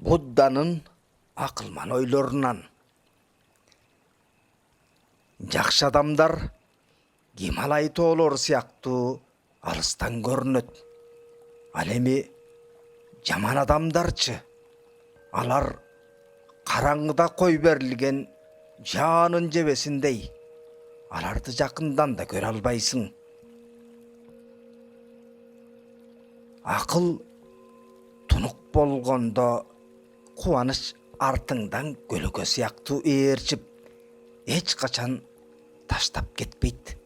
Buddanın akılman oylorundan. Jakşı adamlar Gimalay toolor siyaktуу alıstan görünöt. Al emi jaman adamdarçı. Alar karаңgıda koy berilgen janın jebesindey. Alardı jakından da göre albaysın. Akıl tunuk bolgondo kuvanış artыңdan gölgö siyaktуу ээрчип eç kaçan taştap ketpeyt.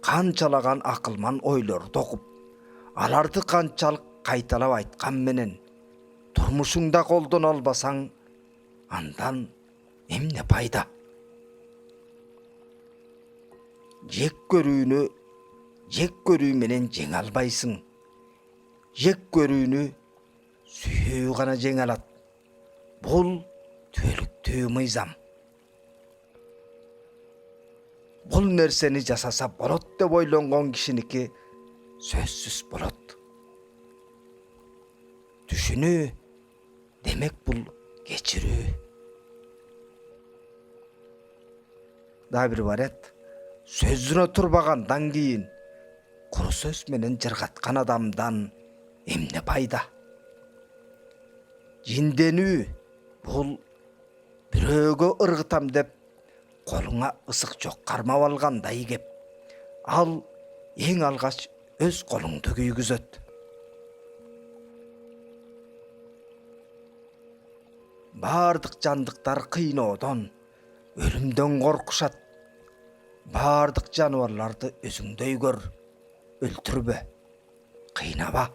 Kançalagan akılman oylor dokup, alardı kançalık kaytalap aytkan menen, turmuşuңda koldan albasaң, andan emne payda? Jek körүүnü menen jeňe albaysың. Jek körүүnü sүйүү gana jeňe alat. Bul tölüktүү mыйзам. Bul nerseni jasasa bolot dep oylongon kişiniki sözsüz bolot. Düşünүү demek bul geçirүү. Daha bir baret, sözüne turbagandan keyin kuru söz menen jırgatkan adamdan emne payda? Jindenүү bul biröөгө ыргытам деп колуңа ысык жок кармап алгандай кеп, ал эң алгач өз колуңду күйгүзөт. Бардык жандыктар кыйноодон, өлүмдөн коркушат. Бардык жаныбарларды өзүңдөй көр, өлтүрбө, кыйнаба.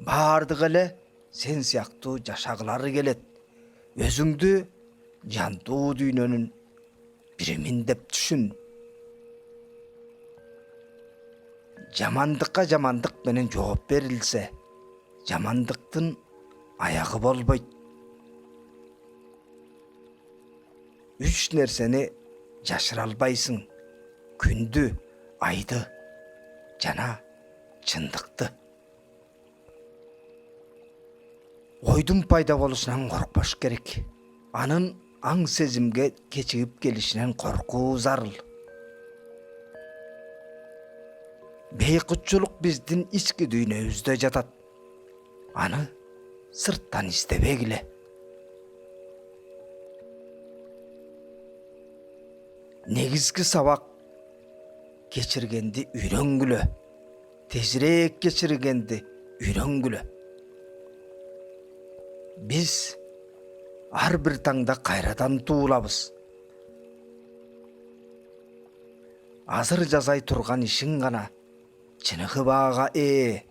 Бардык эле сен сыяктуу жашагылары келет. Өзүңдү жандуу дүйнөнүн биримин деп түшүн. Жамандыкка жамандык менен жооп берилсе, жамандыктын аягы болбойт. Үч нерсени жашыра албайсың: күндү, айды жана чындыкты. Ойдун пайда болушунан коркпош керек. Анын аң сезимге кечигип келишинен коркуу зарыл. Бейкутчулук биздин ички дүйнөбүздө жатат. Аны сырттан издебегиле. Негизги сабак: кечиргенди үйрөнгүлө. Тезирээк кечиргенди үйрөнгүлө. Биз ар бир таңда кайрадан туулабыз. Азыр жазай турган ишиң гана чыныгы баага ээ.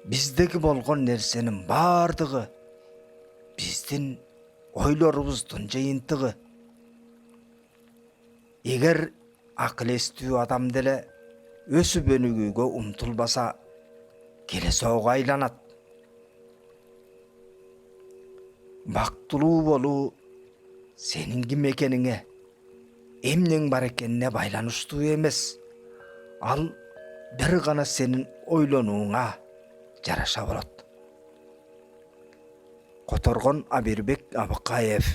Биздеги болгон нерсенин бардыгы биздин ойлорубуздун жыйынтыгы. Эгер акыл эстүү адам деле өсүп өнүгүүгө умтулбаса, келесоого айланат. Бактылуу болуу сенин ким экениңе, эмнең бар экенине байланыштуу эмес. Ал бир гана сенин ойлонууңа жараша болот. Которгон Абирбек Абыкаев.